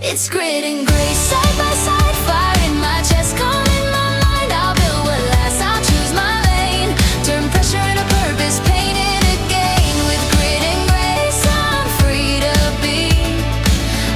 It's grit and grace, side by side, fire in my chest, calm in my mind. I'll build what lasts, I'll choose my lane, turn pressure into purpose, paint it again. With grit and grace, I'm free to be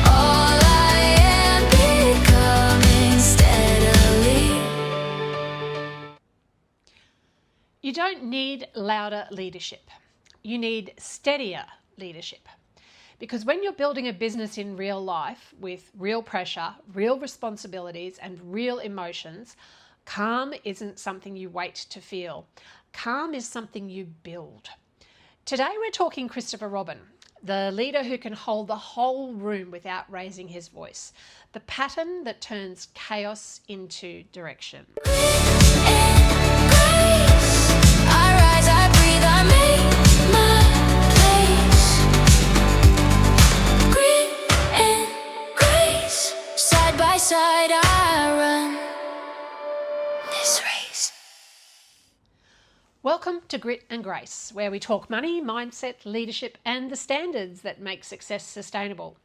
all I am, becoming steadily. You don't need louder leadership. You need steadier leadership. Because when you're building a business in real life with real pressure, real responsibilities, and real emotions, calm isn't something you wait to feel. Calm is something you build. Today we're talking Christopher Robin, the leader who can hold the whole room without raising his voice, the pattern that turns chaos into direction. I rise, I breathe, I make my place. Grit and grace, side by side I run this race. Welcome to Grit and Grace, where we talk money, mindset, leadership, and the standards that make success sustainable.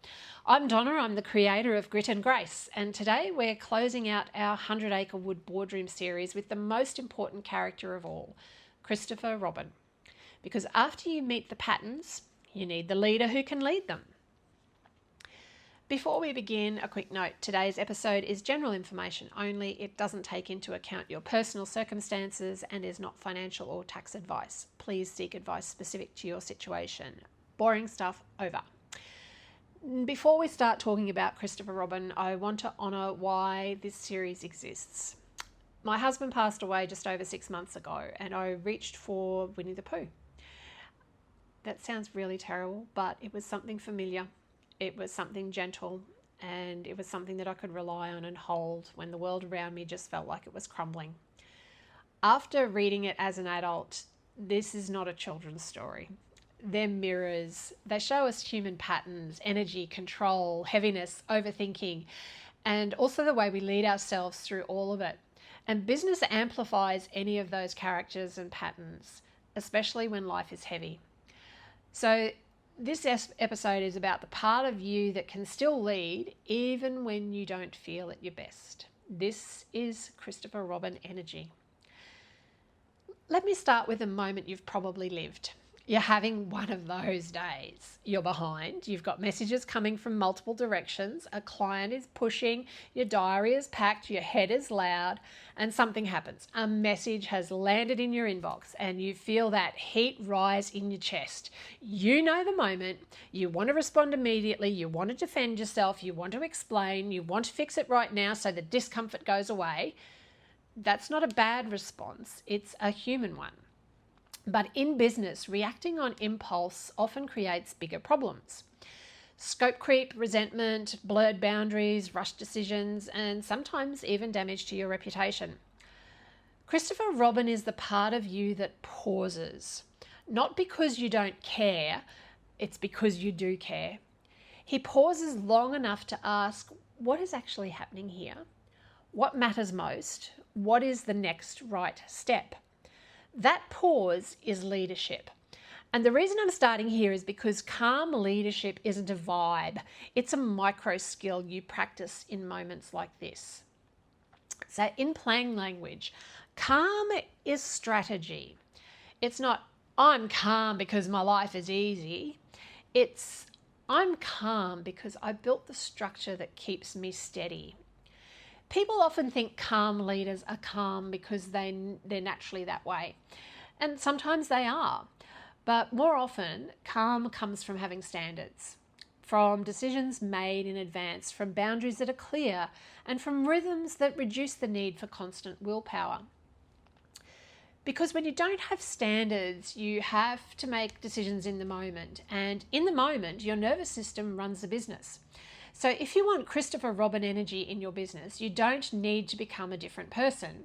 I'm Donna, I'm the creator of Grit and Grace, and today we're closing out our 100 Acre Wood Boardroom series with the most important character of all, Christopher Robin. Because after you meet the patterns, you need the leader who can lead them. Before we begin, a quick note. Today's episode is general information only. It doesn't take into account your personal circumstances and is not financial or tax advice. Please seek advice specific to your situation. Boring stuff over. Before we start talking about Christopher Robin, I want to honour why this series exists. My husband passed away just over 6 months ago, and I reached for Winnie the Pooh. That sounds really terrible, but it was something familiar. It was something gentle, and it was something that I could rely on and hold when the world around me just felt like it was crumbling. After reading it as an adult, this is not a children's story. They're mirrors. They show us human patterns, energy, control, heaviness, overthinking, and also the way we lead ourselves through all of it. And business amplifies any of those characters and patterns, especially when life is heavy. So this episode is about the part of you that can still lead even when you don't feel at your best. This is Christopher Robin energy. Let me start with a moment you've probably lived. You're having one of those days. You're behind. You've got messages coming from multiple directions. A client is pushing. Your diary is packed. Your head is loud. And something happens. A message has landed in your inbox and you feel that heat rise in your chest. You know the moment. You want to respond immediately. You want to defend yourself. You want to explain. You want to fix it right now so the discomfort goes away. That's not a bad response. It's a human one. But in business, reacting on impulse often creates bigger problems. Scope creep, resentment, blurred boundaries, rushed decisions, and sometimes even damage to your reputation. Christopher Robin is the part of you that pauses. Not because you don't care, it's because you do care. He pauses long enough to ask, what is actually happening here? What matters most? What is the next right step? That pause is leadership. And the reason I'm starting here is because calm leadership isn't a vibe. It's a micro skill you practice in moments like this. So in plain language, calm is strategy. It's not, I'm calm because my life is easy. It's, I'm calm because I built the structure that keeps me steady. People often think calm leaders are calm because they're naturally that way. And sometimes they are. But more often, calm comes from having standards, from decisions made in advance, from boundaries that are clear, and from rhythms that reduce the need for constant willpower. Because when you don't have standards, you have to make decisions in the moment. And in the moment, your nervous system runs the business. So if you want Christopher Robin energy in your business, you don't need to become a different person.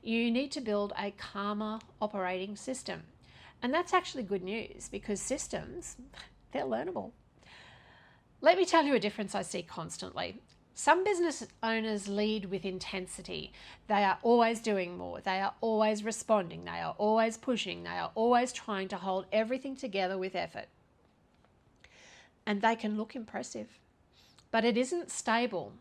You need to build a calmer operating system. And that's actually good news because systems, they're learnable. Let me tell you a difference I see constantly. Some business owners lead with intensity. They are always doing more. They are always responding. They are always pushing. They are always trying to hold everything together with effort. And they can look impressive. but it isn't stable.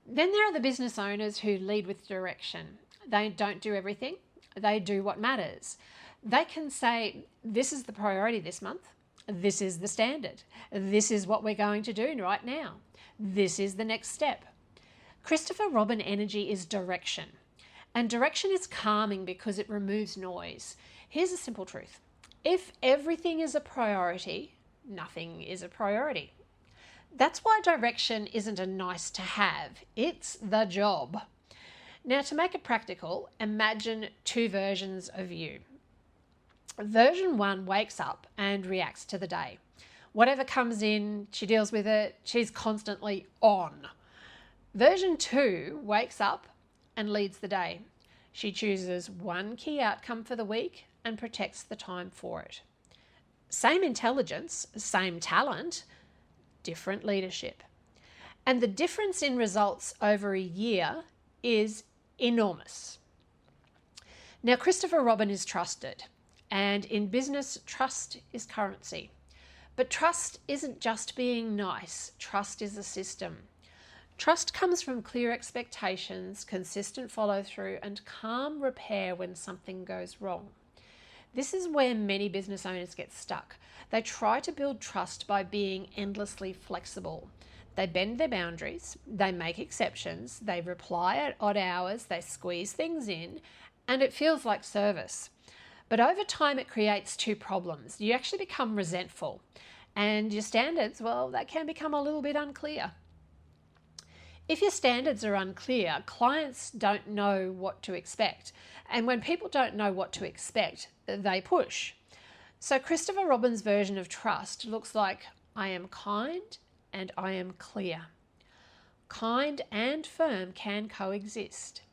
Then there are the business owners who lead with direction. They don't do everything. They do what matters. They can say, this is the priority this month. This is the standard. This is what we're going to do right now. This is the next step. Christopher Robin energy is direction. And direction is calming because it removes noise. Here's a simple truth. If everything is a priority, nothing is a priority. That's why direction isn't a nice to have. It's the job. Now, to make it practical, imagine two versions of you. Version 1 wakes up and reacts to the day. Whatever comes in, she deals with it. She's constantly on. Version 2 wakes up and leads the day. She chooses one key outcome for the week and protects the time for it. Same intelligence, same talent, different leadership. And the difference in results over a year is enormous. Now, Christopher Robin is trusted, and in business, trust is currency. But trust isn't just being nice. Trust is a system. Trust comes from clear expectations, consistent follow-through, and calm repair when something goes wrong. This is where many business owners get stuck. They try to build trust by being endlessly flexible. They bend their boundaries, they make exceptions, they reply at odd hours, they squeeze things in, and it feels like service. But over time, it creates two problems. You actually become resentful, and your standards, well, that can become a little bit unclear. If your standards are unclear, clients don't know what to expect. And when people don't know what to expect, they push. So Christopher Robin's version of trust looks like, I am kind and I am clear. Kind and firm can coexist.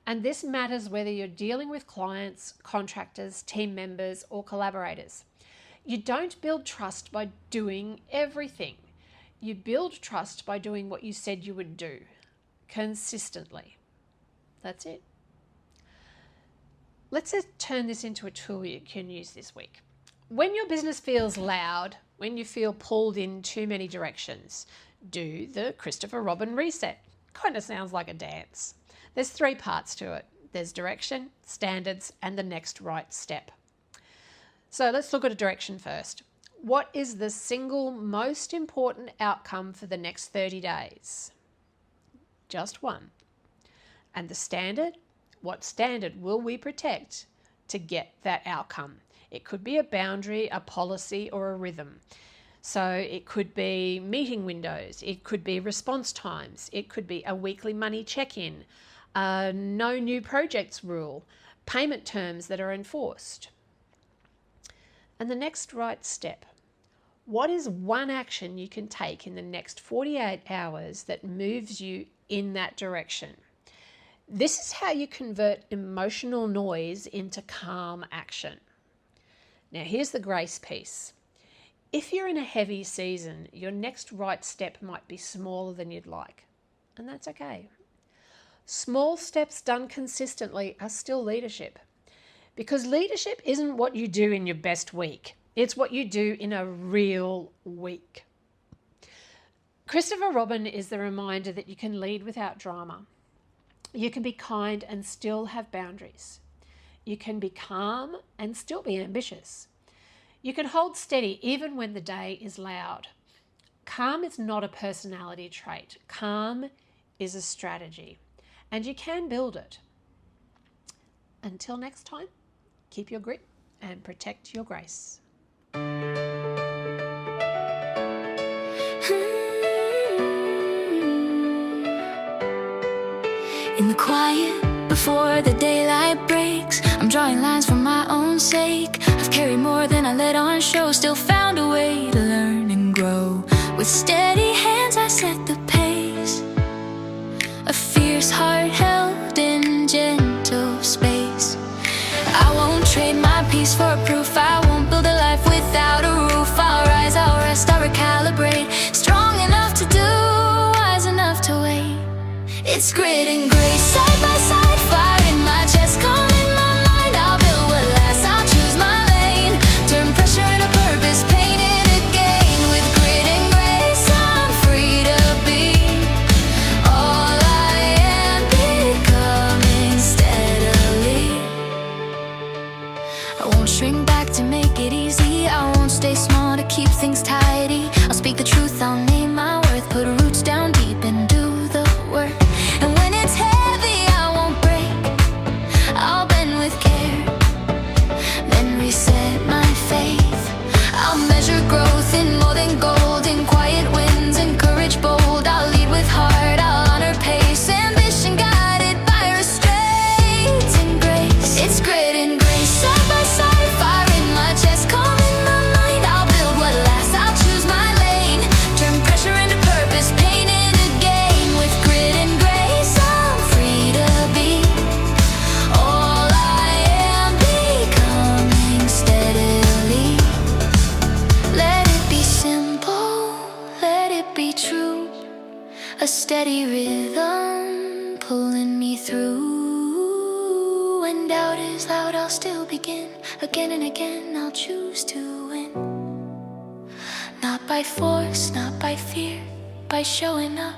And this matters whether you're dealing with clients, contractors, team members, or collaborators. You don't build trust by doing everything. You build trust by doing what you said you would do, consistently. That's it. Let's turn this into a tool you can use this week. When your business feels loud, when you feel pulled in too many directions, do the Christopher Robin reset. Kind of sounds like a dance. There's 3 parts to it. There's direction, standards, and the next right step. So let's look at a direction first. What is the single most important outcome for the next 30 days? Just one. And the standard? What standard will we protect to get that outcome? It could be a boundary, a policy, or a rhythm. So it could be meeting windows, it could be response times, it could be a weekly money check-in, no new projects rule, payment terms that are enforced. And the next right step. What is one action you can take in the next 48 hours that moves you in that direction? This is how you convert emotional noise into calm action. Now, here's the grace piece. If you're in a heavy season, your next right step might be smaller than you'd like, and that's okay. Small steps done consistently are still leadership, because leadership isn't what you do in your best week. It's what you do in a real week. Christopher Robin is the reminder that you can lead without drama. You can be kind and still have boundaries. You can be calm and still be ambitious. You can hold steady even when the day is loud. Calm is not a personality trait. Calm is a strategy, and you can build it. Until next time, keep your grit and protect your grace. In the quiet, before the daylight breaks, I'm drawing lines for my own sake. I've carried more than I let on show, still found a way to learn and grow. With steady hands I set the pace, a fierce heart held in gentle space. I won't trade my peace for proof, I won't build a life without a roof. I'll rise, I'll rest, I'll recalibrate, strong enough to do, wise enough to wait. It's grit and grace, side by side, fire in my chest, calm in my mind. I'll build what lasts, I'll choose my lane, turn pressure into purpose, paint it again. With grit and grace, I'm free to be a steady rhythm pulling me through. When doubt is loud, I'll still begin. Again and again, I'll choose to win. Not by force, not by fear, by showing up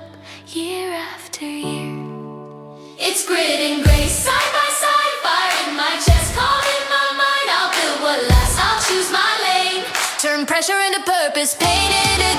year after year. It's grit and grace, side by side, fire in my chest, calm in my mind. I'll build what lasts, I'll choose my lane. Turn pressure into purpose, paint it again.